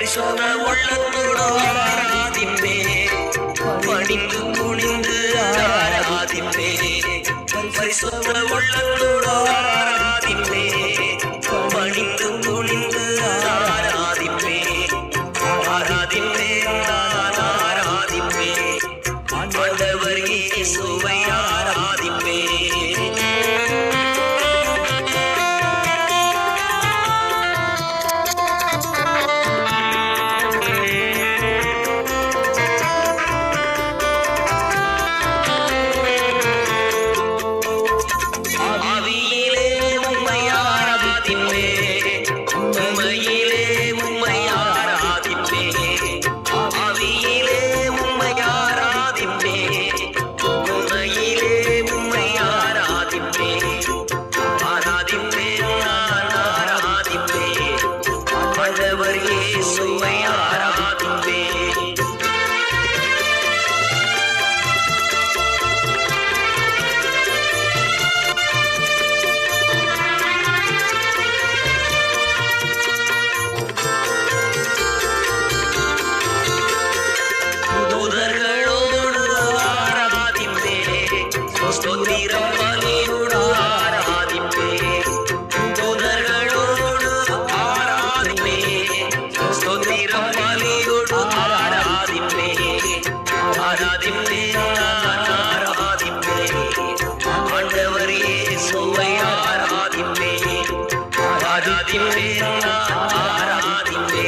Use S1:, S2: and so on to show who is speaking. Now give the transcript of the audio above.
S1: பரிசுத்த உள்ளத்தோடு ஆராதிப்பே, பணிந்து குனிந்து ஆராதிப்பே, பரிசுத்த உள்ளத்தோடு ஆராதிப்பே, பணிந்து குனிந்து ஆராதிப்பே, ஆராதிப்பே நான் ஆராதிப்பே, ஆண்டவர் இயேசுவை ஆராதிப்பே. ஸ்தோத்திரம் பலியோடு ஆராதிப்பே, தூதர்களோடு ஆராதிப்பே, ஸ்தோத்திரம் பலியோடு ஆராதிப்பே, ஆராதிப்பே நான் ஆராதிப்பே, ஆண்டவர் இயேசுவை ஆராதிப்பே, ஆராதிப்பே நான் ஆராதிப்பே,